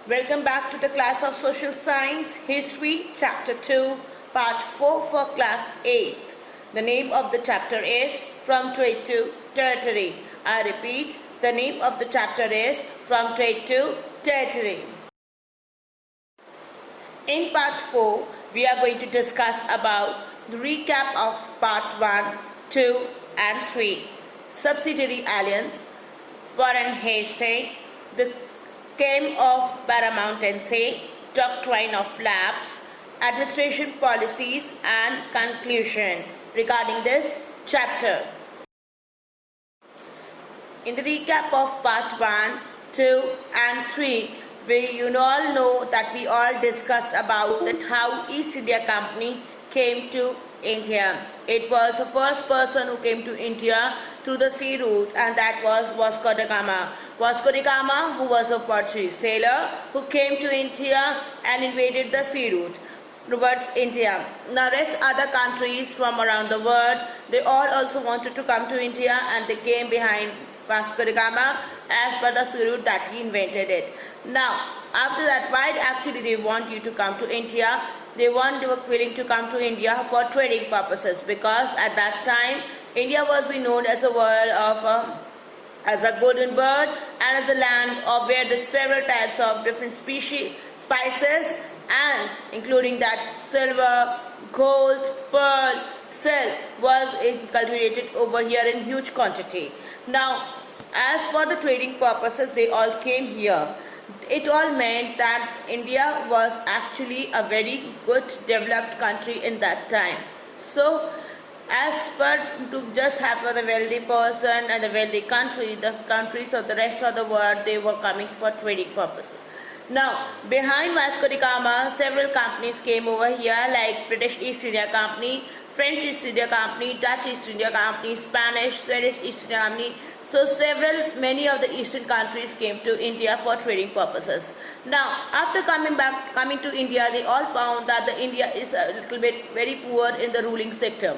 Welcome back to the class of Social Science, History, Chapter 2, Part 4 for Class 8. The name of the chapter is From Trade to Territory. I repeat, the name of the chapter is From Trade to Territory. In Part 4, we are going to discuss about the recap of Part 1, 2 and 3. Subsidiary Alliance, Warren Hastings, the Claim of Paramountcy, Doctrine of Lapse, Administration Policies and Conclusion regarding this chapter. In the recap of Part 1, 2 and 3, you all know that we all discussed about that how East India Company came to India. It was the first person who came to India through the sea route, and that was Vasco da Gama. Vasco da Gama, who was a Portuguese sailor who came to India and invaded the sea route towards India. Now rest other countries from around the world, they all also wanted to come to India, and they came behind Vasco da Gama as per the sea route that he invented it. Now after that, why actually they want you to come to India? They were willing to come to India for trading purposes, because at that time India was known as a world of as a golden bird and as a land of where the several types of different species, spices, and including that silver, gold, pearl, silk was cultivated over here in huge quantity. Now, as for the trading purposes, they all came here. It all meant that India was actually a very good developed country in that time. So, as per to just have for the wealthy person and the wealthy country, the countries of the rest of the world, they were coming for trading purposes. Now, behind Vasco da Gama, several companies came over here like British East India Company, French East India Company, Dutch East India Company, Spanish, Swedish East India Company. So many of the eastern countries came to India for trading purposes. Now, after coming to India, they all found that the India is a little bit very poor in the ruling sector.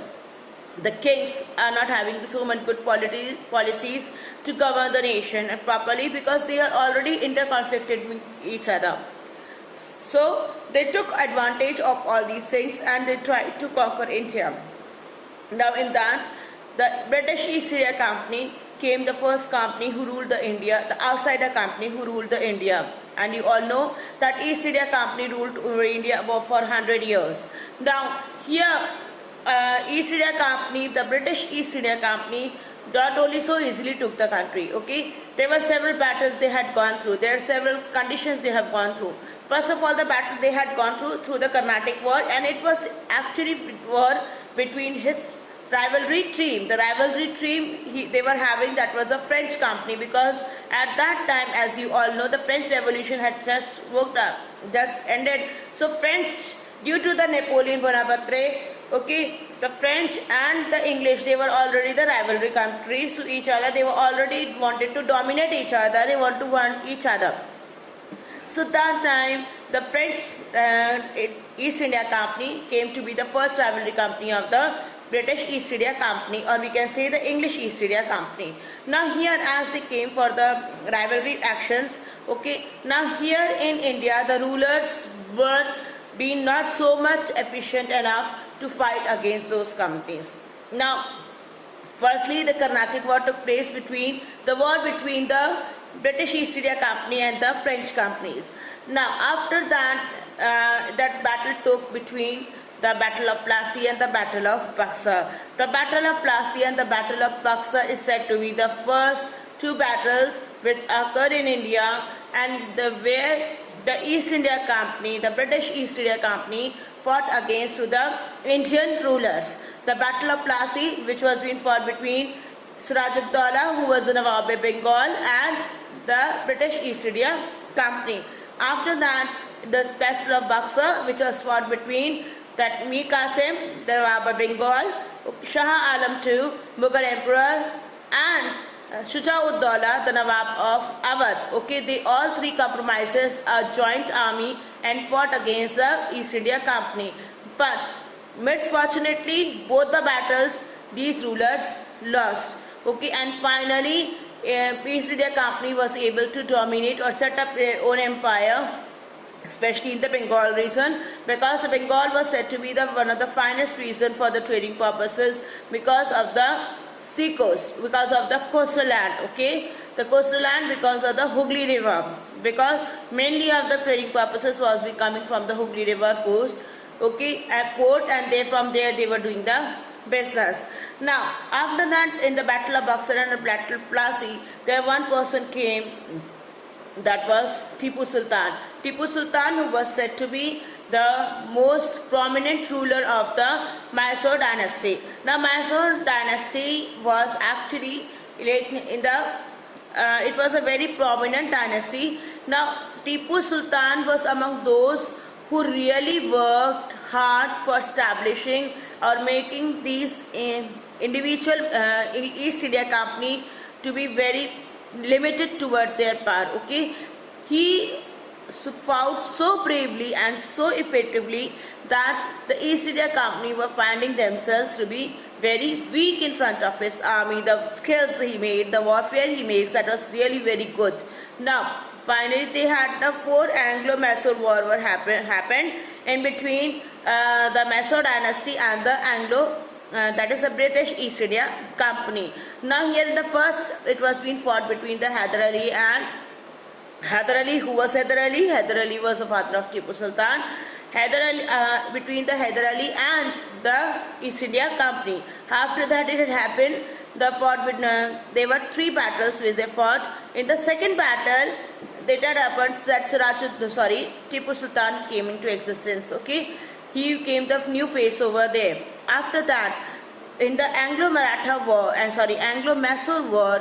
The kings are not having so much good policies to govern the nation properly, because they are already interconflicted with each other. So they took advantage of all these things and they tried to conquer India. Now in that, the British East India Company came the first company who ruled the India, the outsider company who ruled the India. And you all know that East India Company ruled over India for 100 years. Now here, East India Company, the British East India Company, not only so easily took the country, okay? There were several battles they had gone through. There are several conditions they have gone through. First of all, the battle they had gone through the Carnatic War, and it was actually war between his rivalry team. The rivalry team they were having, that was a French company, because at that time, as you all know, the French Revolution had just ended. So French, due to the Napoleon Bonaparte, okay, the French and the English, they were already the rivalry countries to each other. They were already wanted to dominate each other. They want to want each other. So that time, the French East India Company came to be the first rivalry company of the British East India Company, or we can say the English East India Company. Now here, as they came for the rivalry actions, okay, now here in India, the rulers were being not so much efficient enough to fight against those companies. Now, firstly, the Carnatic War took place between the British East India Company and the French companies. Now, after that, that battle took between the Battle of Plassey and the Battle of Buxar. The Battle of Plassey and the Battle of Buxar is said to be the first two battles which occurred in India, and where the East India Company, the British East India Company, fought against the Indian rulers. The Battle of Plassey, which was being fought between Siraj-ud-Daulah, who was the Nawab of Bengal, and the British East India Company. After that, the Battle of Buxar, which was fought between that Mir Qasim, the Nawab of Bengal, Shah Alam II, Mughal Emperor, and Shuja-ud-Daulah, the Nawab of Awadh. Okay, they all three compromises a joint army and fought against the East India Company. But misfortunately, both the battles these rulers lost. Okay, and finally East India Company was able to dominate or set up their own empire, especially in the Bengal region, because the Bengal was said to be one of the finest region for the trading purposes because of the sea coast, because of the coastal land, okay, the coastal land, because of the Hooghly River, because mainly of the trading purposes was coming from the Hooghly River coast, okay, at port, and from there they were doing the business. Now after that, in the Battle of Buxar and the Battle of Plassey, there one person came, that was Tipu Sultan. Tipu Sultan, who was said to be the most prominent ruler of the Mysore dynasty. Now Mysore dynasty was actually in the it was a very prominent dynasty. Now Tipu Sultan was among those who really worked hard for establishing or making these individual East India Company to be very limited towards their power, okay. He fought so bravely and so effectively that the East India Company were finding themselves to be very weak in front of his army. The skills he made, the warfare he makes, that was really very good. Now finally they had the 4 Anglo-Mysore war happened in between the Mysore dynasty and the Anglo that is the British East India Company. Now here in the first, it was being fought between the Hyder Ali and Hyder Ali. Who was Hyder Ali? Hyder Ali was the father of Tipu Sultan. Hyder Ali, between the Hyder Ali and the East India Company. After that it had happened, there were 3 battles which they fought. In the second battle, it had happened that Tipu Sultan came into existence, okay. He came the new face over there. After that, in the Anglo-Maratha war, Anglo-Mysore war,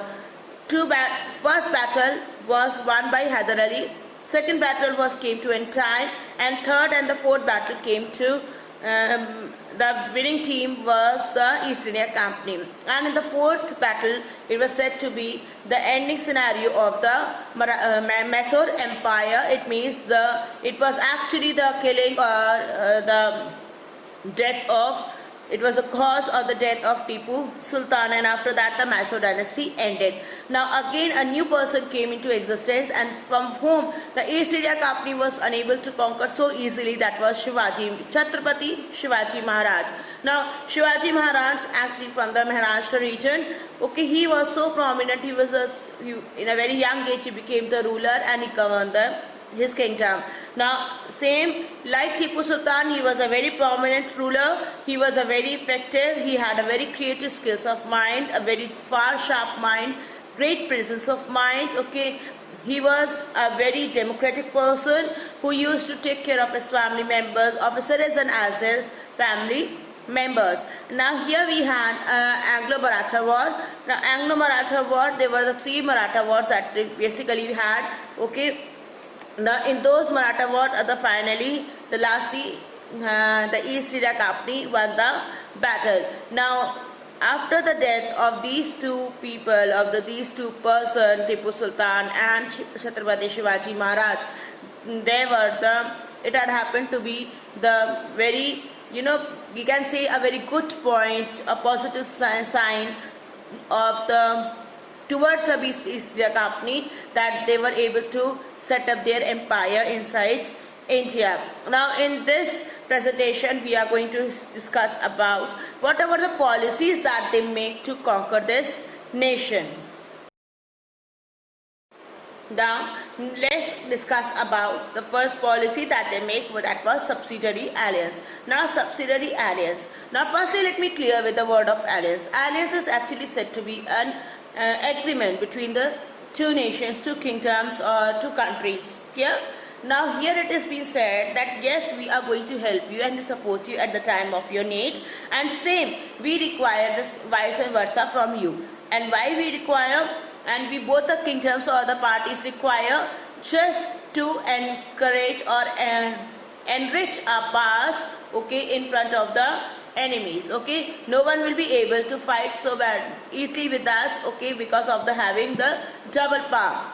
first battle was won by Hyder Ali, second battle came to Entai, and third and the fourth battle came to the winning team was the East India Company. And in the fourth battle, it was said to be the ending scenario of the Mysore Empire. It means it was actually the killing or the death of, it was the cause of the death of Tipu Sultan, and after that the Mysore dynasty ended. Now again a new person came into existence, and from whom the East India Company was unable to conquer so easily, that was Chhatrapati Shivaji Maharaj. Now Shivaji Maharaj, actually from the Maharashtra region, okay, he was so prominent, in a very young age he became the ruler and he governed his kingdom. Now same like Tipu Sultan, he was a very prominent ruler, he was a very effective, he had a very creative skills of mind, a very sharp mind, great presence of mind, okay. He was a very democratic person who used to take care of his family members, of his citizens as his family members. Now here we had Anglo-Maratha war. Now Anglo-Maratha war, there were the 3 Maratha wars that basically we had, okay. Now in those Maratha wars, lastly the East India Company won the battle. Now after the death of these 2 people, these 2 persons, Tipu Sultan and Chhatrapati Shivaji Maharaj, it had happened to be the very, you can say a very good point, a positive sign of towards the East India Company, that they were able to set up their empire inside India. Now in this presentation we are going to discuss about whatever the policies that they make to conquer this nation. Now let's discuss about the first policy that they make, that was subsidiary alliance. Now subsidiary alliance. Now firstly let me clear with the word of alliance. Alliance is actually said to be an agreement between the 2 nations, 2 kingdoms or 2 countries. Yeah? Now here it is being said that yes, we are going to help you and support you at the time of your need, and same we require this vice versa from you. And why we require, and we both the kingdoms or the parties require, just to encourage or enrich our powers, okay, in front of the enemies, okay. No one will be able to fight so bad easily with us, okay, because of having the double power.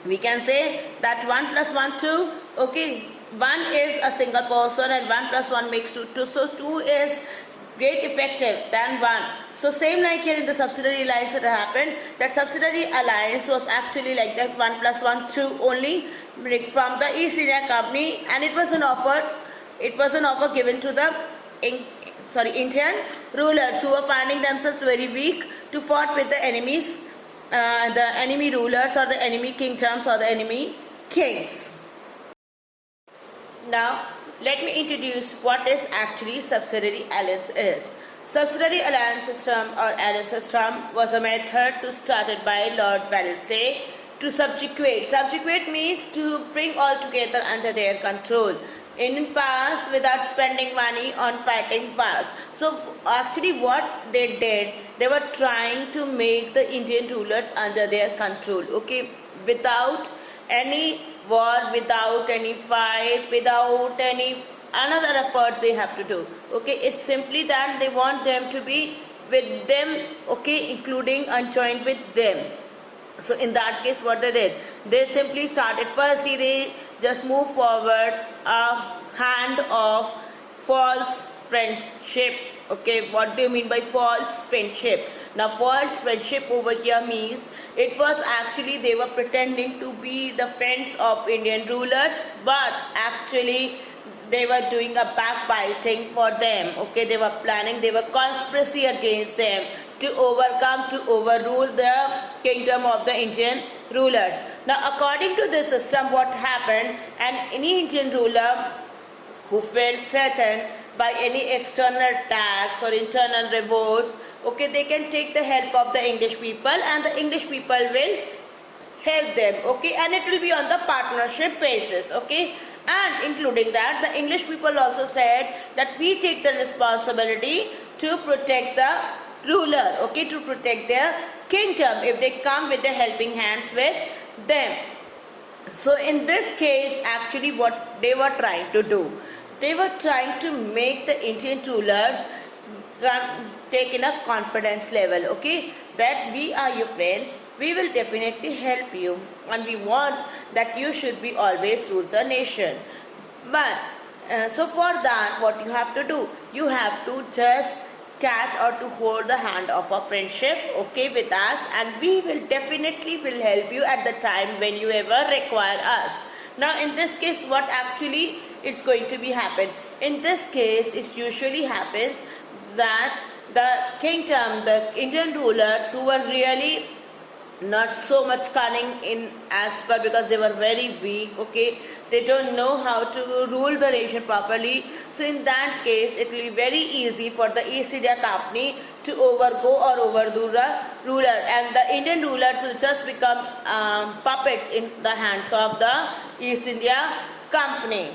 We can say that 1 + 1 2, okay. 1 is a single person and 1 + 1 makes 2. So 2 is great effective than one. So same like here in the subsidiary alliance that happened, that subsidiary alliance was actually like that 1 plus 1 2 only from the East India Company, and it was an offer given to the Indian rulers who were finding themselves very weak to fight with the enemies, the enemy rulers or the enemy kingdoms or the enemy kings. Now, let me introduce what is actually subsidiary alliance is. Subsidiary alliance system or alliance system was a method started by Lord Wellesley to subjugate. Subjugate means to bring all together under their control in past without spending money on fighting wars. So actually what they did, they were trying to make the Indian rulers under their control, okay, without any war, without any fight, without any another efforts they have to do, okay. It's simply that they want them to be with them, okay, including and joined with them. So in that case what they did, they simply started, firstly they just move forward a hand of false friendship, okay. What do you mean by false friendship? Now false friendship over here means it was actually they were pretending to be the friends of Indian rulers, but actually they were doing a backbiting for them, okay. They were planning, they were conspiracy against them to overrule the kingdom of the Indian rulers. Now according to this system what happened, and any Indian ruler who felt threatened by any external attacks or internal revolts, okay, they can take the help of the English people and the English people will help them, okay, and it will be on the partnership basis, okay. And including that, the English people also said that we take the responsibility to protect the ruler, okay, to protect their kingdom if they come with the helping hands with them. So in this case, actually what they were trying to do, they were trying to make the Indian rulers take in a confidence level, okay, that we are your friends, we will definitely help you, and we want that you should be always rule the nation. But so for that what you have to do, you have to just catch or to hold the hand of a friendship, okay, with us, and we will definitely will help you at the time when you ever require us. Now in this case what actually it's going to be happen, in this case it usually happens that the kingdom, the Indian rulers who were really not so much cunning in as per, because they were very weak, okay, they don't know how to rule the nation properly. So in that case it will be very easy for the East India Company to overgo or overdo the ruler, and the Indian rulers will just become puppets in the hands of the East India Company.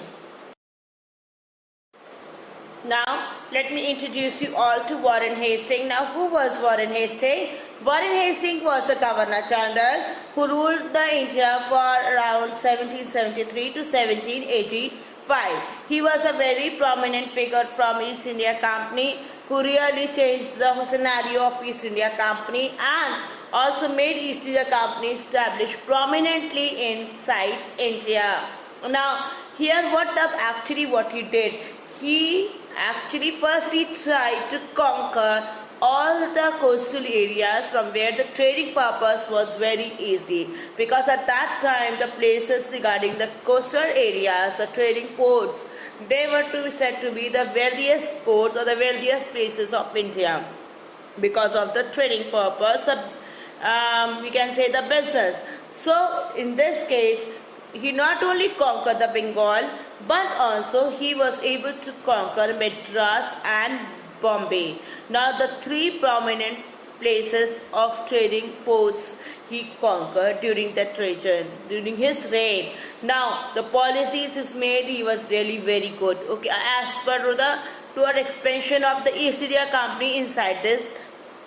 Now, let me introduce you all to Warren Hastings. Now, who was Warren Hastings? Warren Hastings was a Governor General who ruled the India for around 1773 to 1785. He was a very prominent figure from East India Company who really changed the scenario of East India Company and also made East India Company establish prominently inside India. Now, here what he did, he actually firstly tried to conquer all the coastal areas from where the trading purpose was very easy, because at that time the places regarding the coastal areas, the trading ports, they were to be said to be the wealthiest ports or the wealthiest places of India because of the trading purpose, we can say the business. So in this case he not only conquered the Bengal, but also he was able to conquer Madras and Bombay. Now the three prominent places of trading ports he conquered during during his reign. Now the policies is made, he was really very good, okay, as per toward expansion of the East India Company inside this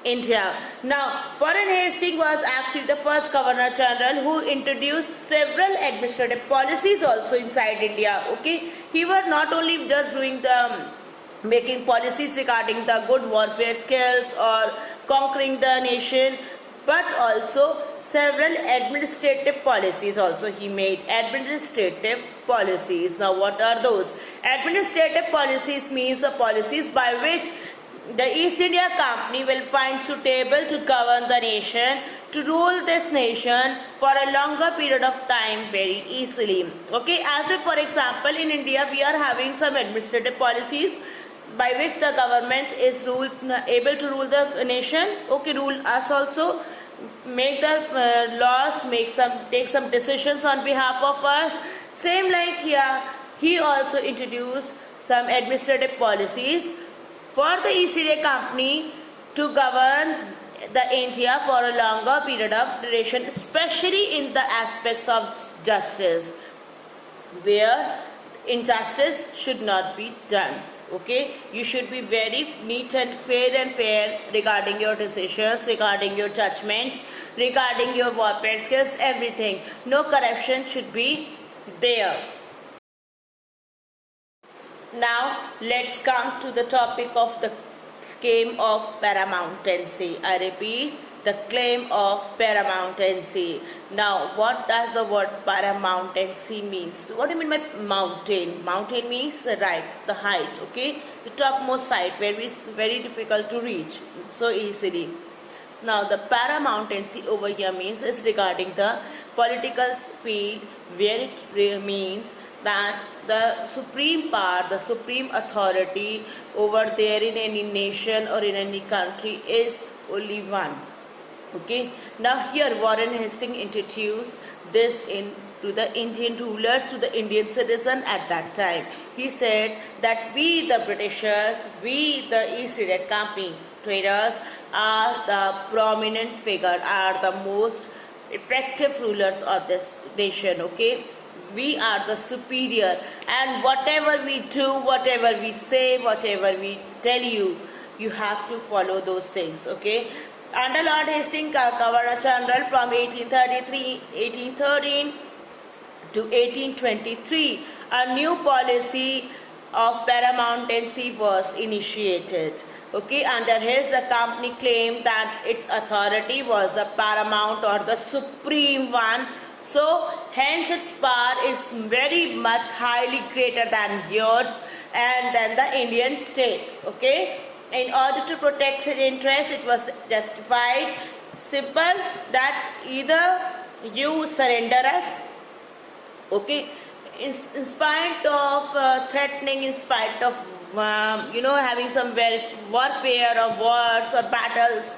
India. Now, Warren Hastings was actually the first Governor General who introduced several administrative policies also inside India. Okay, he was not only just doing the making policies regarding the good warfare skills or conquering the nation, but also several administrative policies also he made. Administrative policies. Now, what are those? Administrative policies means the policies by which the East India Company will find suitable to govern the nation, to rule this nation for a longer period of time very easily. Okay, as if for example in India we are having some administrative policies by which the government is able to rule the nation. Okay, rule us also, make the laws, take some decisions on behalf of us. Same like here, he also introduced some administrative policies for the East India Company to govern the India for a longer period of duration, especially in the aspects of justice, where injustice should not be done. Okay, you should be very neat and fair regarding your decisions, regarding your judgments, regarding your warfare skills, everything. No corruption should be there. Now let's come to the topic of the claim of paramountcy. I repeat, the claim of paramountcy. Now, what does the word paramountcy means? What do you mean by mountain? Mountain means the height, okay? The topmost height where it's very difficult to reach so easily. Now, the paramountcy over here means is regarding the political speed, where it means that the supreme power, the supreme authority over there in any nation or in any country is only one. Okay, now here Warren Hastings introduced this to the Indian rulers, to the Indian citizen at that time. He said that we the Britishers, we the East India Company traders are the prominent figure, are the most effective rulers of this nation. Okay, we are the superior, and whatever we do, whatever we say, whatever we tell you, you have to follow those things. Okay, under Lord Hastings, Governor General from 1813 to 1823, a new policy of paramountcy was initiated. Okay, under his, the company claimed that its authority was the paramount or the supreme one. So, hence its power is very much highly greater than yours and than the Indian states. Okay, in order to protect his interests, it was justified, simple, that either you surrender us, okay, in spite of threatening, in spite of having some warfare or wars or battles,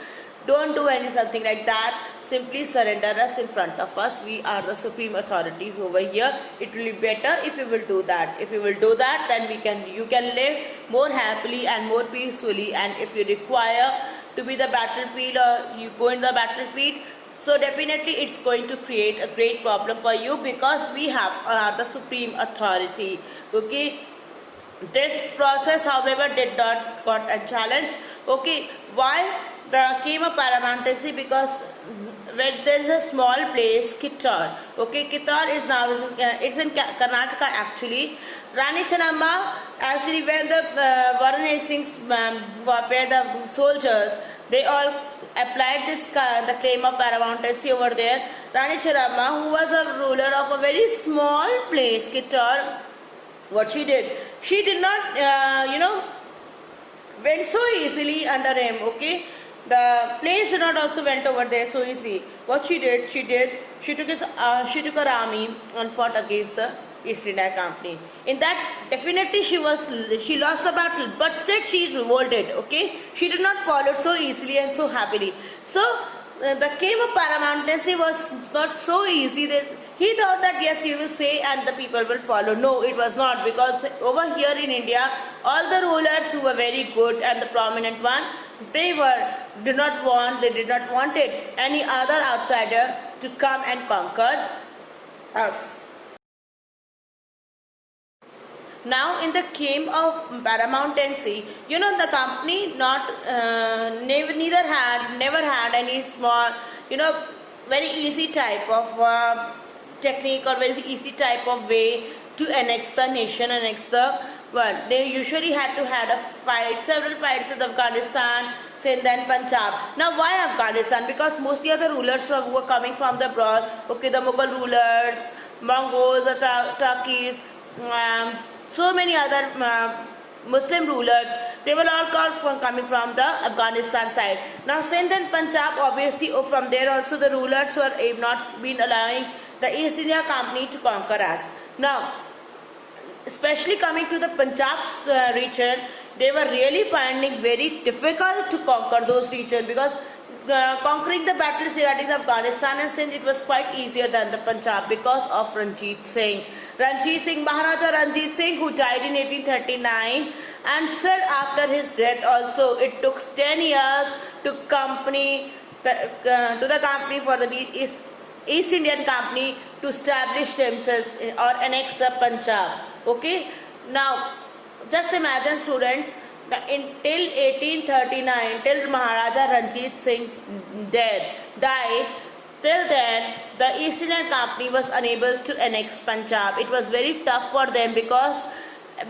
don't do something like that. Simply surrender us in front of us. We are the supreme authority over here. It will be better if you will do that. If you will do that, then you can live more happily and more peacefully. And if you require to be the battlefield or you go in the battlefield, so definitely it's going to create a great problem for you, because we are the supreme authority. Okay. This process, however, did not got a challenge. Okay, why there came a paramountcy? Because when there is a small place, Kittur. Okay, Kittur is now it's in Karnataka actually. Rani Channamma, actually, when the Warren Hastings warfare, the soldiers, they all applied the claim of paramountcy over there. Rani Channamma, who was a ruler of a very small place, Kittur, what she did not, went so easily under him. Okay, the planes did not also went over there so easily. What she did, she took her army and fought against the East India Company. In that, definitely she lost the battle, but still she revolted. Okay, she did not follow so easily and so happily. So the claim of paramountcy was not so easy. He thought that yes, he will say and the people will follow. No, it was not, because over here in India, all the rulers who were very good and the prominent one, they did not want any other outsider to come and conquer us. Now, in the claim of paramountcy, the company never had any small, very easy type of technique or very easy type of way to annex the nation, annex the world. They usually had to have several fights with Afghanistan, Sindh and Punjab. Now, why Afghanistan? Because mostly of the rulers who were coming from the abroad. Okay, the Mughal rulers, Mongols, the Turkeys, so many other Muslim rulers, they were all coming from the Afghanistan side. Now Sindh and Punjab, obviously, from there also the rulers were not been allowing the East India Company to conquer us. Now, especially coming to the Punjab region, they were really finding very difficult to conquer those regions, because conquering the battles regarding the Afghanistan and Sindh, it was quite easier than the Punjab because of Ranjit Singh. Maharaja Ranjit Singh, who died in 1839, and still after his death also, it took 10 years to the company for the East Indian Company to establish themselves or annex the Punjab. Okay, now just imagine, students, until 1839, till Maharaja Ranjit Singh died, till then the East Indian Company was unable to annex Punjab. It was very tough for them, because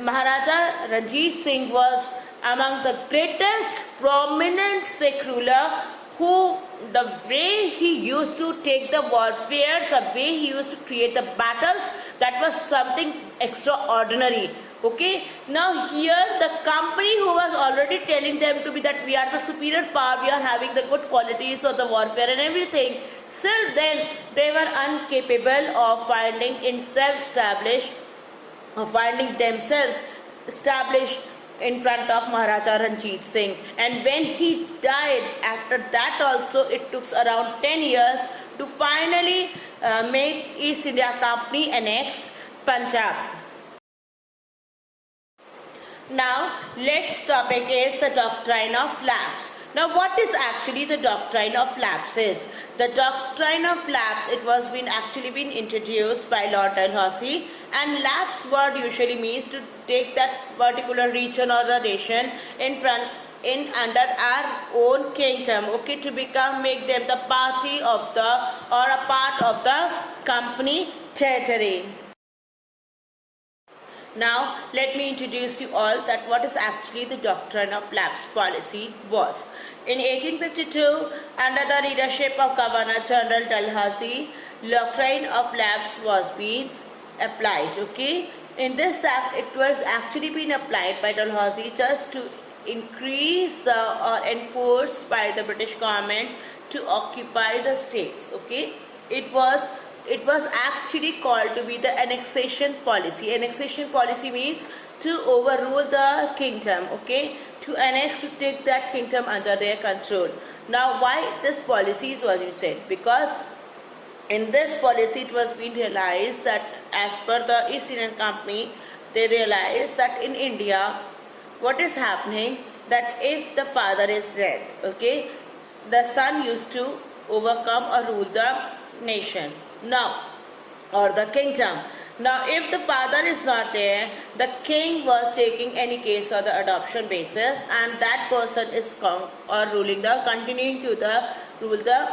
Maharaja Ranjit Singh was among the greatest prominent Sikh ruler, who the way he used to take the warfare, the way he used to create the battles, that was something extraordinary. Okay, now here the company, who was already telling them to be that we are the superior power, we are having the good qualities of the warfare and everything, still then they were incapable of finding themselves established in front of Maharaja Ranjit Singh. And when he died, after that also it took around 10 years to finally make East India Company annex Punjab. Now, next topic is the doctrine of lapse. Now, what is actually the doctrine of lapses? The doctrine of lapse, it was actually been introduced by Lord Dalhousie, and lapse word usually means to take that particular region or the nation under our own kingdom, okay, to make them the party of or a part of the company territory. Now, let me introduce you all that what is actually the doctrine of lapse policy was. In 1852, under the leadership of Governor General Dalhousie, doctrine of lapse was being applied. Okay, in this act, it was actually being applied by Dalhousie just to increase or enforce by the British government to occupy the states. Okay, it was actually called to be the annexation policy. Annexation policy means to overrule the kingdom, okay, to annex, to take that kingdom under their control. Now, why this policy was said? Because in this policy it was being realized that as per the East Indian Company, they realized that in India, what is happening, that if the father is dead, okay, the son used to overcome or rule the nation. Now, or the kingdom. Now, if the father is not there, the king was taking any case on the adoption basis, and that person is continuing to rule the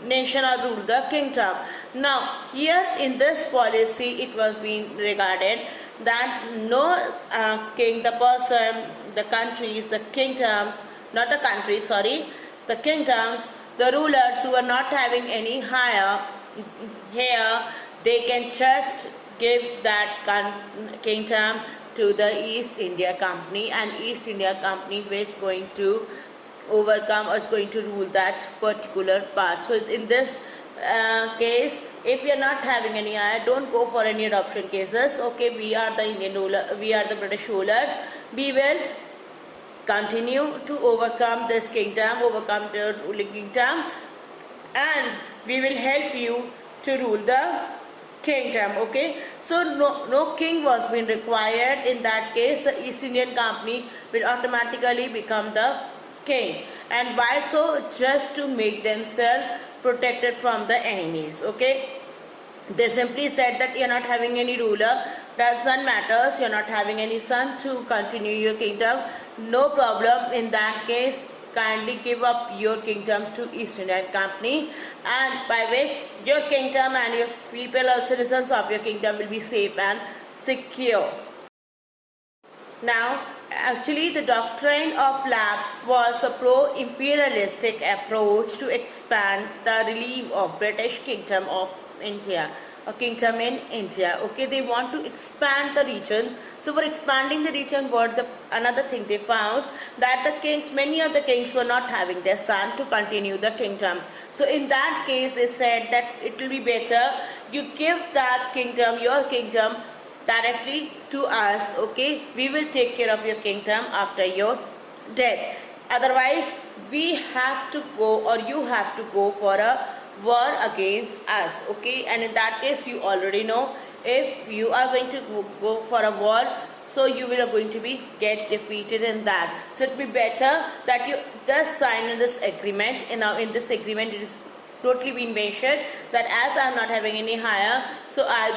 nation or rule the kingdom. Now, here in this policy, it was being regarded that no king, the person, the countries, the kingdoms, not the countries, sorry, the kingdoms, the rulers who are not having any higher here, they can just give that kingdom to the East India Company, and East India Company is going to overcome or is going to rule that particular part. So in this case, if we are not having any higher, don't go for any adoption cases. Okay, we are the Indian ruler, we are the British rulers, we will continue to overcome this kingdom, overcome the ruling kingdom, and we will help you to rule the kingdom. Okay, so no king was being required. In that case, the East Indian Company will automatically become the king. And why so? Just to make themselves protected from the enemies. Okay, they simply said that you are not having any ruler, does not matter, you are not having any son to continue your kingdom, no problem. In that case, kindly give up your kingdom to East Indian Company, and by which your kingdom and your people or citizens of your kingdom will be safe and secure. Now, actually the doctrine of lapse was a pro-imperialistic approach to expand the relief of British Kingdom of India. a kingdom in India. Okay, they want to expand the region. So for expanding the region, another thing they found, that the kings, many of the kings were not having their son to continue the kingdom. So in that case, they said that it will be better you give that kingdom, your kingdom, directly to us. Okay, we will take care of your kingdom after your death. Otherwise, we have to go, or you have to go for a war against us. Okay, and in that case, you already know, if you are going to go for a war, so you will going to be get defeated in that. So it will be better that you just sign in this agreement. And now in this agreement, it is totally been mentioned that as I am not having any hire, so I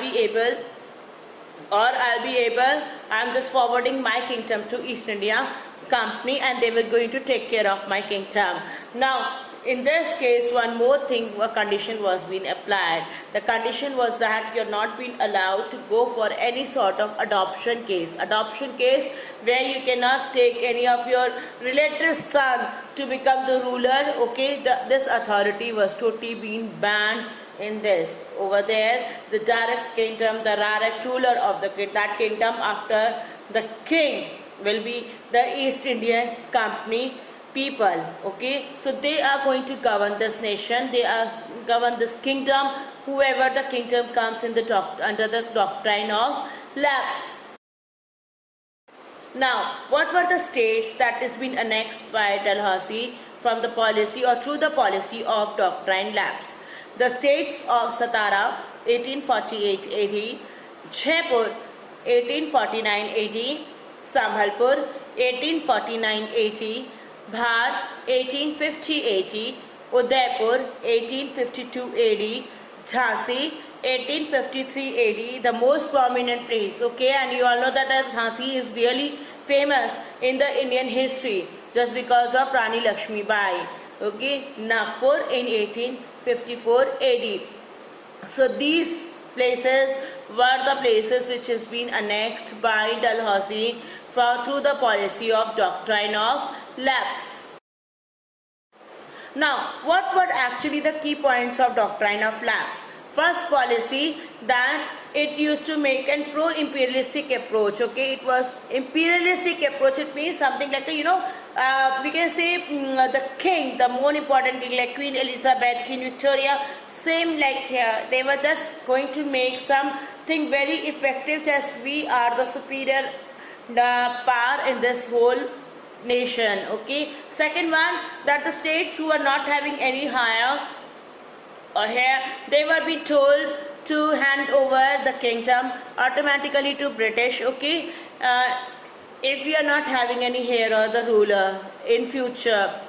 am just forwarding my kingdom to East India Company, and they were going to take care of my kingdom. Now in this case, one more thing, a condition was being applied. The condition was that you're not being allowed to go for any sort of adoption case. Adoption case where you cannot take any of your relative's son to become the ruler. Okay, this authority was totally being banned in this. Over there, the direct kingdom, the direct ruler of that kingdom after the king will be the East Indian Company people. Okay, so they are going to govern this nation, they are govern this kingdom, whoever the kingdom comes in under the doctrine of lapse. Now, what were the states that has been annexed by Dalhousie from the policy or through the policy of doctrine lapse? The states of Satara 1848 AD, Jaipur 1849 AD, Sambhalpur 1849 AD, Bhar 1850 AD, Udaipur 1852 AD, Jhansi 1853 AD, the most prominent place. Okay, and you all know that Jhansi is really famous in the Indian history just because of Rani Lakshmi Bai. Okay, Nagpur in 1854 AD. So these places were the places which has been annexed by Dalhousie through the policy of doctrine of lapse. Now, what were actually the key points of doctrine of lapse? First policy, that it used to make a pro-imperialistic approach. Okay, it was imperialistic approach. It means something like we can say the king, the more important king like Queen Elizabeth, Queen Victoria, same like here. They were just going to make something very effective, just we are the superior power in this whole nation. Okay, second one, that the states who are not having any higher or here, they were being told to hand over the kingdom automatically to British. Okay, if we are not having any heir or the ruler in future,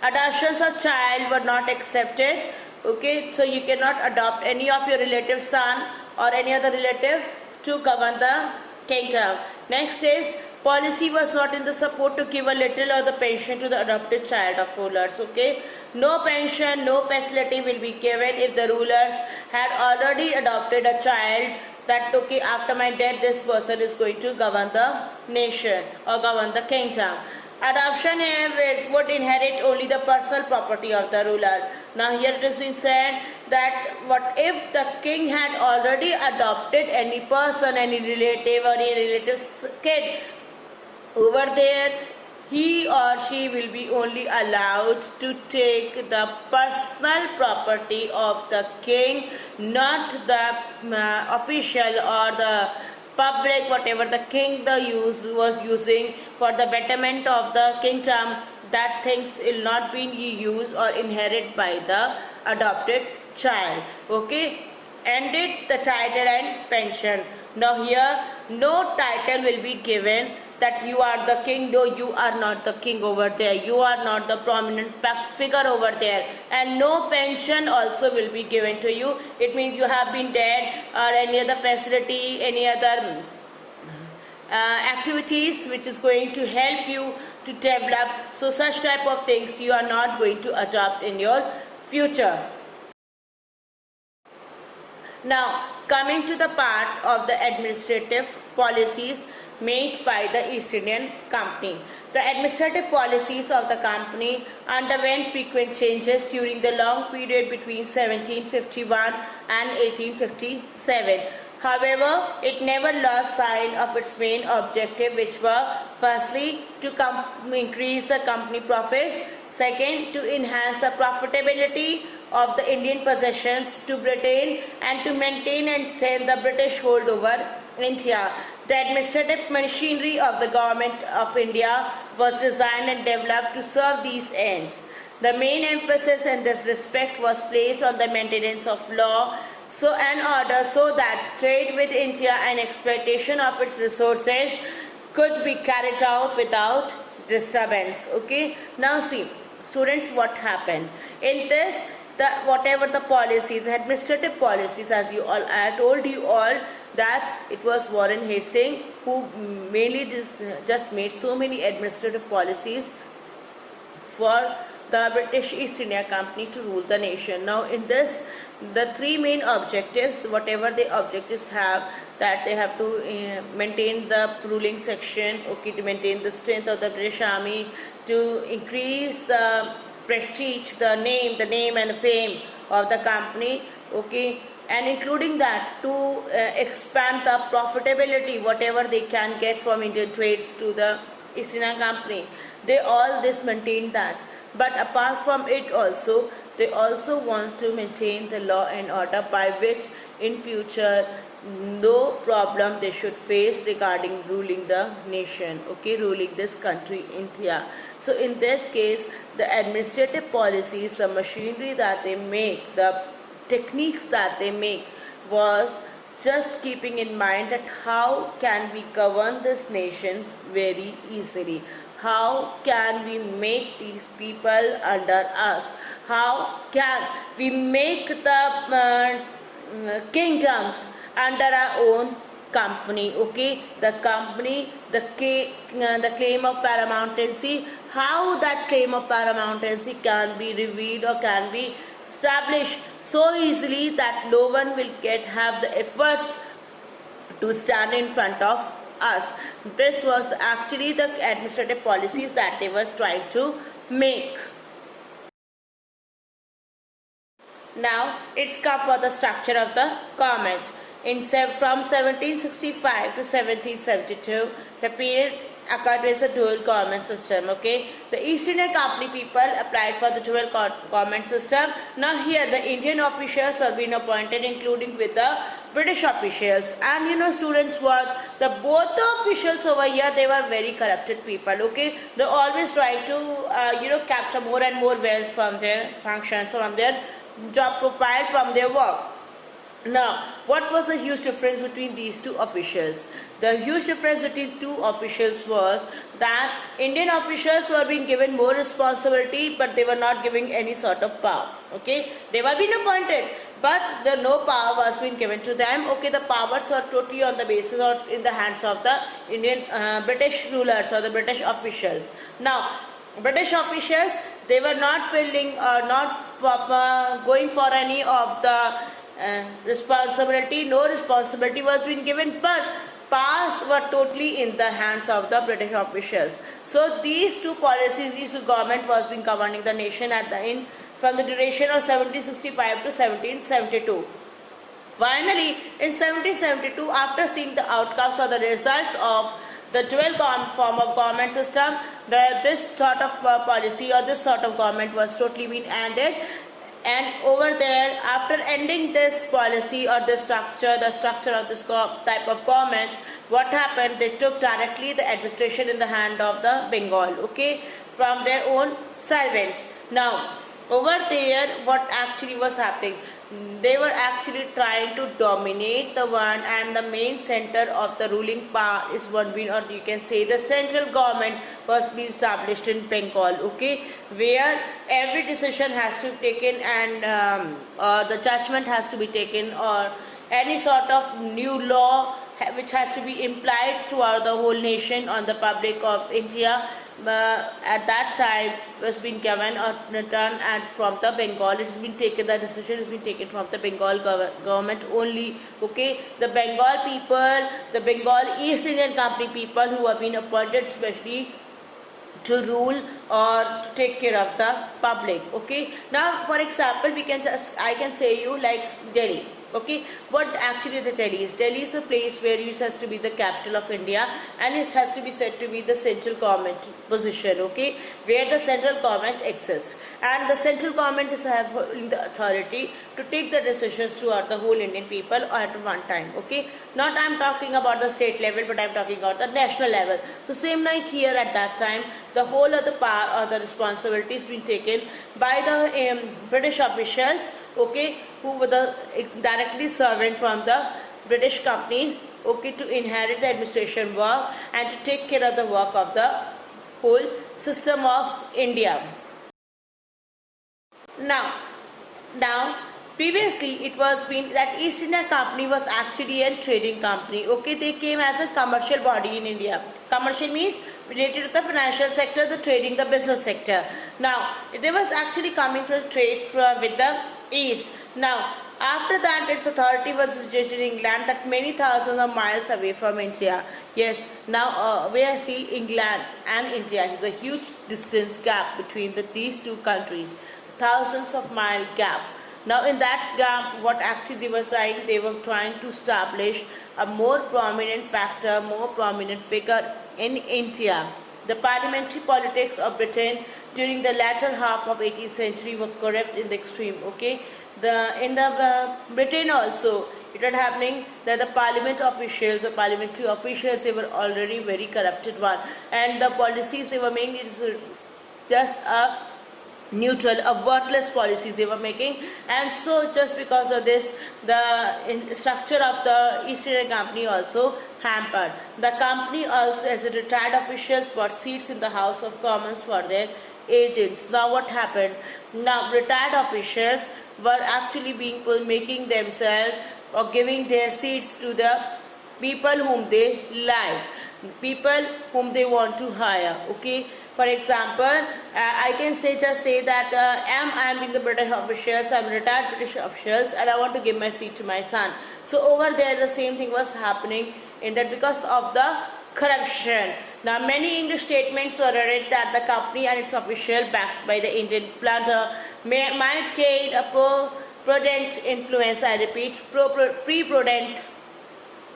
adoptions of child were not accepted. Okay, so you cannot adopt any of your relative's son or any other relative to govern the kingdom. Next is, policy was not in the support to give a little or the pension to the adopted child of rulers. Okay, no pension, no facility will be given if the rulers had already adopted a child, that okay, after my death this person is going to govern the nation or govern the kingdom. Adoption would inherit only the personal property of the ruler. Now here it has been said that what if the king had already adopted any person, any relative or any relative's kid, over there he or she will be only allowed to take the personal property of the king, not the official or the public, whatever the king was using for the betterment of the kingdom, that things will not be used or inherited by the adopted child. Okay, ended the title and pension. Now here no title will be given, that you are the king. No, you are not the king over there, you are not the prominent figure over there, and no pension also will be given to you. It means you have been dead, or any other facility, any other activities which is going to help you to develop. So such type of things you are not going to adopt in your future. Now coming to the part of the administrative policies, made by the East Indian Company. The administrative policies of the company underwent frequent changes during the long period between 1751 and 1857. However, it never lost sight of its main objective, which were firstly to increase the company profits, second to enhance the profitability of the Indian possessions to Britain, and to maintain and strengthen the British hold over India. The administrative machinery of the government of India was designed and developed to serve these ends. The main emphasis in this respect was placed on the maintenance of law and order so that trade with India and exploitation of its resources could be carried out without disturbance. Okay, now see, students, what happened in this, whatever the policies, administrative policies, as I told you all that it was Warren Hastings who mainly just made so many administrative policies for the British East India Company to rule the nation. Now in this, the three main objectives, whatever the objectives have, that they have to maintain the ruling section, okay, to maintain the strength of the British Army, to increase the prestige, the name and the fame of the company, okay, and including that to expand the profitability, whatever they can get from Indian trades to the East India Company. They all this maintain that. But apart from it also, they also want to maintain the law and order by which in future no problem they should face regarding ruling the nation, okay, ruling this country, India. So in this case, the administrative policies, the machinery that they make, the techniques that they make was just keeping in mind that how can we govern this nations very easily. How can we make these people under us? How can we make the kingdoms under our own company? Okay, the company, the claim of paramountcy. How that claim of paramountcy can be revealed or can be established so easily that no one will have the efforts to stand in front of us. This was actually the administrative policies that they were trying to make. Now it's come for the structure of the government. From 1765 to 1772, the period occurred as a dual government system. Okay, the East India Company people applied for the dual government system. Now here the Indian officials were being appointed, including with the British officials. And you know, students, what both the officials over here, they were very corrupted people. Okay, they always try to capture more and more wealth from their functions, from their job profile, from their work. Now, what was the huge difference between these two officials? The huge difference between two officials was that Indian officials were being given more responsibility, but they were not giving any sort of power. Okay, they were being appointed, but no power was being given to them. Okay, the powers were totally on the basis or in the hands of the Indian British rulers or the British officials. Now, British officials, they were not filling or not going for any of the responsibility. No responsibility was being given, but powers were totally in the hands of the British officials. So these two policies, these two government was being governing the nation at the end from the duration of 1765 to 1772. Finally, in 1772, after seeing the outcomes or the results of the dual form of government system, this sort of policy or this sort of government was totally being ended. And over there, after ending this policy or the structure of this type of government, what happened? They took directly the administration in the hand of the Bengal, okay, from their own servants. Now, over there, what actually was happening? They were actually trying to dominate the one, and the main center of the ruling power is one being, or you can say the central government was being established in Bengal, okay, where every decision has to be taken and or the judgment has to be taken, or any sort of new law which has to be implied throughout the whole nation on the public of India at that time was been given or done and from the Bengal. It has been taken, the decision has been taken from the Bengal government only. Okay, the Bengal people, the Bengal East Indian Company people who have been appointed specially to rule or to take care of the public. Okay, now for example, I can say you like Delhi. Okay, what actually the Delhi is? Delhi is a place where it has to be the capital of India, and it has to be said to be the central government position. Okay, where the central government exists, and the central government is having the authority to take the decisions throughout the whole Indian people at one time. Okay, not I'm talking about the state level, but I'm talking about the national level. So same like here at that time, the whole of the power or the responsibility is being taken by the British officials. Okay, who were the directly servant from the British companies. Okay, to inherit the administration work and to take care of the work of the whole system of India. Now, previously it was been that East India Company was actually a trading company. Okay, they came as a commercial body in India. Commercial means related to the financial sector, the trading, the business sector. Now, they was actually coming to trade with the East. Now, after that, its authority was situated in England, that many thousands of miles away from India. Yes, now we see England and India is a huge distance gap between these two countries, thousands of mile gap. Now, in that gap, what actually they were saying, they were trying to establish a more prominent factor, more prominent figure in India. The parliamentary politics of Britain during the latter half of 18th century were corrupt in the extreme. Okay, in the Britain also it was happening that the parliament officials, the parliamentary officials, they were already very corrupted one, and the policies they were making is just a neutral, a worthless policies they were making. And so just because of this, the structure of the East India Company also hampered. The company also, as a retired officials, got seats in the House of Commons for their agents. Now what happened? Now retired officials were actually making themselves or giving their seats to the people whom they like, people whom they want to hire. Okay, for example, I can say that I'm in the British officials, I'm retired British officials, and I want to give my seat to my son. So over there the same thing was happening in that because of the corruption. Now many English statements were read that the company and its official backed by the Indian planter might gain a prudent influence, I repeat, pre-prudent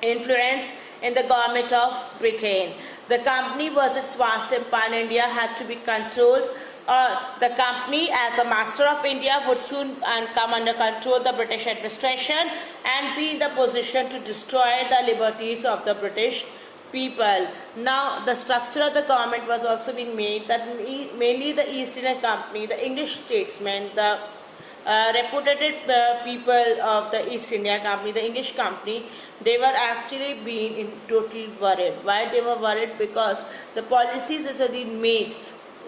influence in the government of Britain. The company was its vast empire in India had to be controlled. The company as a master of India would soon come under control of the British administration and be in the position to destroy the liberties of the British people. Now the structure of the government was also being made that mainly the East India Company, the English statesmen, the reputed people of the East India Company, the English company, they were actually being totally worried. Why they were worried? Because the policies that have been made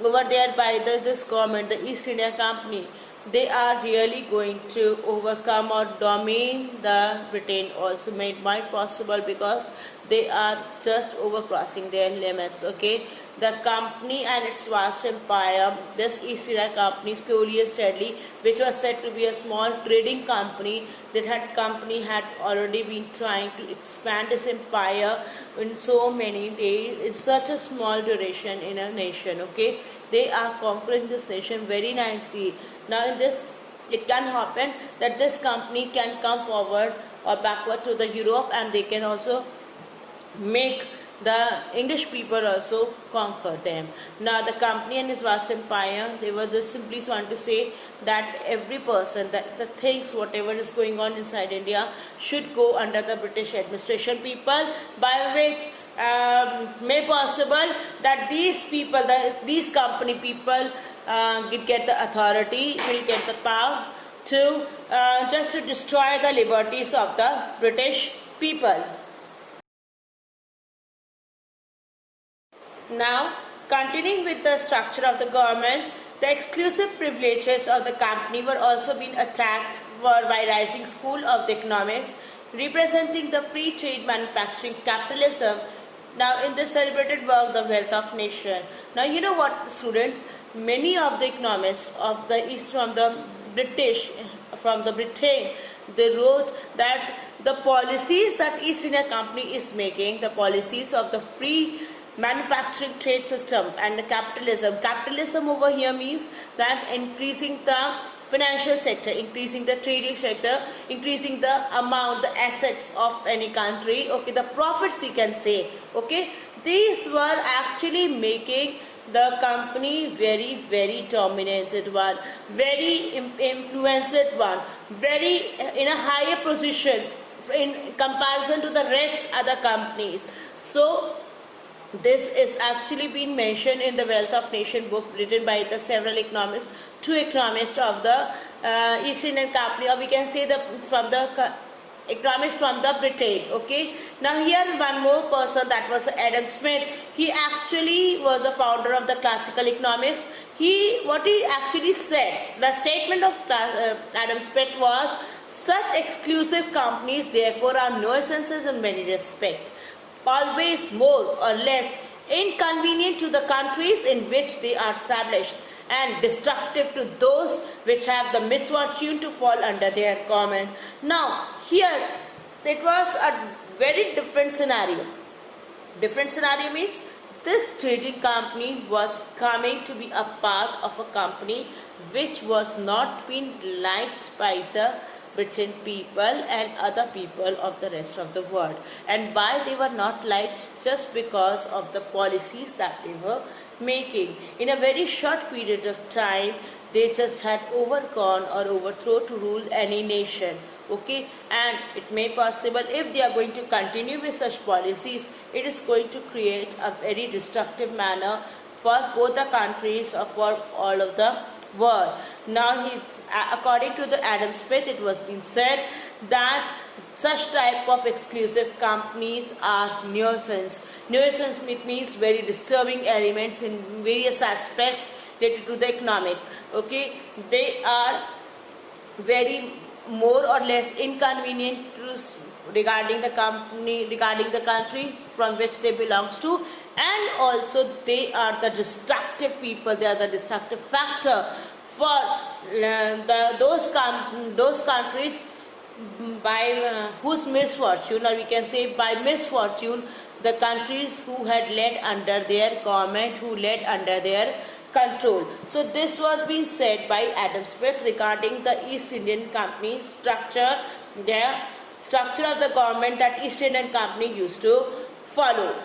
over there by this government, the East India Company, they are really going to overcome or dominate the Britain also made might possible because they are just overcrossing their limits. Okay, the company and its vast empire, this East India Company, slowly and steadily, which was said to be a small trading company, had already been trying to expand its empire in so many days, in such a small duration in a nation. Okay, they are conquering this nation very nicely. Now in this, it can happen that this company can come forward or backward to the Europe, and they can also make the English people also conquer them. Now the company and its vast empire, they were just simply trying to say that every person, that the things, whatever is going on inside India should go under the British administration people, by which may possible that these people, these company people get the authority, will get the power to just to destroy the liberties of the British people. Now, continuing with the structure of the government, the exclusive privileges of the company were also being attacked by rising school of the economics, representing the free trade manufacturing capitalism, Now, in this celebrated work, The Wealth of Nation. Now, you know what, students? Many of the economists of the East, from the Britain, they wrote that the policies that East India Company is making, the policies of the free manufacturing trade system and the capitalism. Capitalism over here means that increasing the financial sector, increasing the trading sector, increasing the amount, the assets of any country, okay, the profits we can say, okay, these were actually making the company very, very dominated one, very influenced one, very in a higher position in comparison to the rest other companies. So this is actually been mentioned in the Wealth of Nation book written by the several economists, two economists of the East Indian Company, or we can say from the economics from the Britain. Okay. Now here one more person, that was Adam Smith. He actually was a founder of the classical economics. What he actually said, the statement of Adam Smith was, such exclusive companies therefore are nuisances in many respects, always more or less inconvenient to the countries in which they are established, and destructive to those which have the misfortune to fall under their command. Now, here it was a very different scenario. Different scenario means this trading company was coming to be a part of a company which was not being liked by the Britain people and other people of the rest of the world. And why they were not liked? Just because of the policies that they were making. In a very short period of time, they just had overgone or overthrown to rule any nation. Okay, and it may possible, if they are going to continue with such policies, it is going to create a very destructive manner for both the countries or for all of the world. Now, according to the Adam Smith, it was been said that such type of exclusive companies are nuisance. Nuisance means very disturbing elements in various aspects related to the economic. Okay, they are very more or less inconvenient regarding the company, regarding the country from which they belongs to, and also they are the destructive people. They are the destructive factor for those countries by whose misfortune, or we can say by misfortune, the countries who had led under their government, who led under their control. So this was being said by Adam Smith regarding the East Indian Company structure, the structure of the government that East Indian Company used to follow.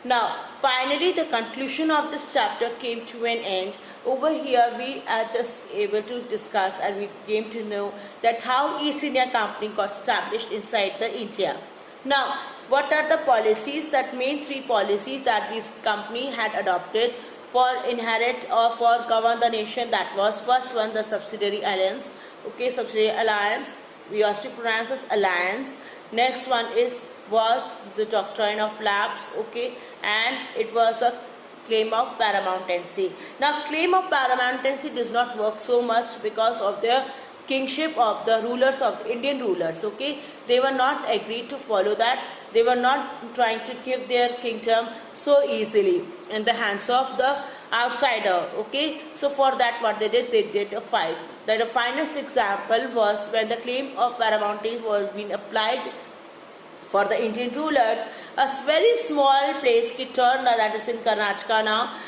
Now, finally, the conclusion of this chapter came to an end. Over here, we are just able to discuss, and we came to know that how East India Company got established inside the India. Now, what are the policies, that main three policies that this company had adopted for inherit or for govern the nation? That was, first one, the subsidiary alliance. Okay, subsidiary alliance, we also pronounce as alliance. Next one was the doctrine of lapse. Okay, and it was a claim of paramountcy. Now, claim of paramountcy does not work so much because of the kingship of the rulers, of Indian rulers. Okay, they were not agreed to follow that. They were not trying to give their kingdom so easily in the hands of the outsider. Okay, so for that, what they did a fight. That the finest example was when the claim of paramountcy was being applied for the Indian rulers. A very small place, Kittur, that is in Karnataka now.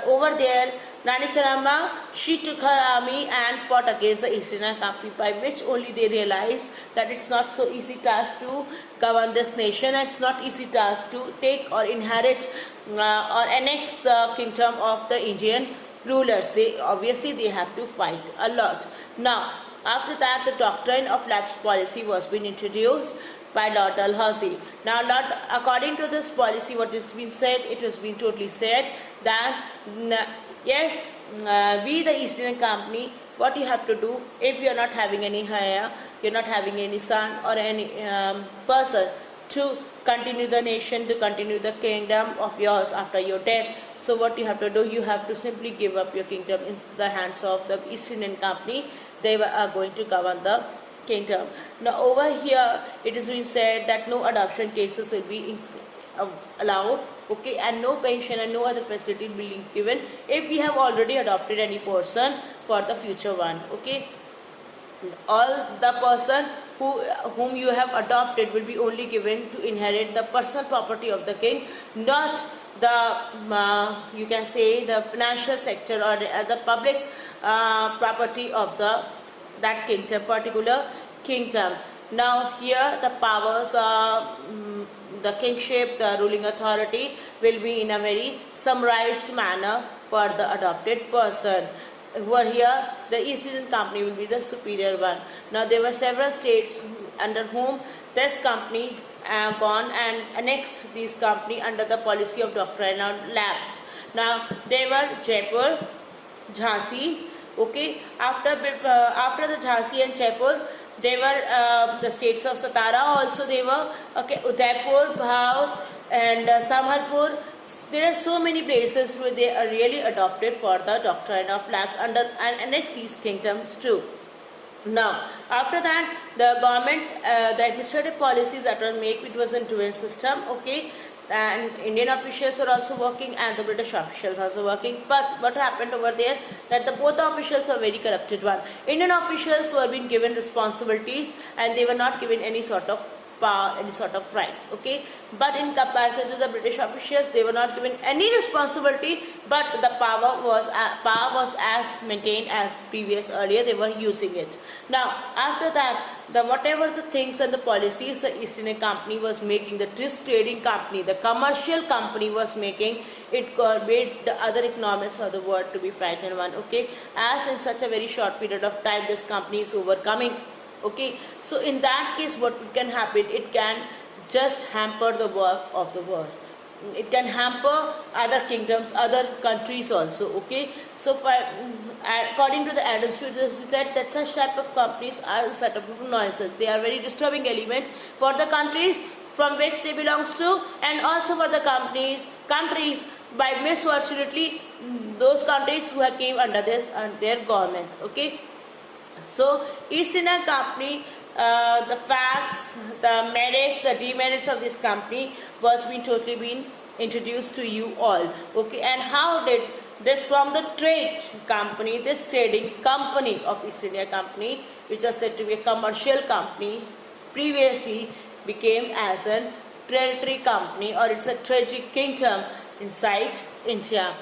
Over there, Rani Channamma, she took her army and fought against the East India Company, by which only they realized that it's not so easy task to govern this nation, and it's not easy task to take or inherit or annex the kingdom of the Indian rulers. They have to fight a lot. Now, after that, the doctrine of lapse policy was being introduced by Lord Dalhousie. Now, according to this policy, what has been said, it has been totally said that yes, we the East Indian Company, what you have to do, if you are not having any heir, you are not having any son or any person to continue the nation, to continue the kingdom of yours after your death. So what you have to do, you have to simply give up your kingdom in the hands of the East Indian Company. They are going to govern the kingdom. Now over here it is being said that no adoption cases will be allowed, okay, and no pension and no other facility will be given if we have already adopted any person for the future one, okay. All the person whom you have adopted will be only given to inherit the personal property of the king, not the you can say the financial sector or the public property of that kingdom, particular kingdom. Now here the powers, the kingship, the ruling authority will be in a very summarized manner for the adopted person. Over here the East Indian Company will be the superior one. Now there were several states under whom this company gone and annexed this company under the policy of doctrinal lapse. Now they were Jaipur, Jhansi, okay. After the Jhansi and Jaipur, they were the states of Satara also they were, okay, Udaipur, Bhav and Sambalpur. There are so many places where they are really adopted for the doctrine of lapse under and annex these kingdoms too. Now after that the government, the administrative policies that were made, it was a dual system, okay, and Indian officials were also working and the British officials also working. But what happened over there, that the both the officials are very corrupted one. Indian officials were being given responsibilities and they were not given any sort of power, any sort of rights, okay. But in comparison to the British officials, they were not given any responsibility, but the power was as maintained as previous earlier. They were using it. Now after that, the whatever the things and the policies the East India Company was making, the trading company, the commercial company was making, it made the other economists of the world to be frightened one, okay, as in such a very short period of time this company is overcoming, okay. So in that case what can happen, it can just hamper the work of the world. It can hamper other kingdoms, other countries also, okay. So according to the Adam Smith, we said that such type of companies are a set of nonsense. They are very disturbing elements for the countries from which they belong to, and also for the countries by misfortunately those countries who have came under their government, okay. So East India Company, the facts, the merits, the demerits of this company was totally been introduced to you all, okay. And how did this from the trade company, this trading company of East India Company, which was said to be a commercial company, previously became as a territory company, or it's a territory kingdom inside India.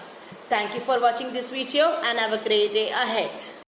Thank you for watching this video and have a great day ahead.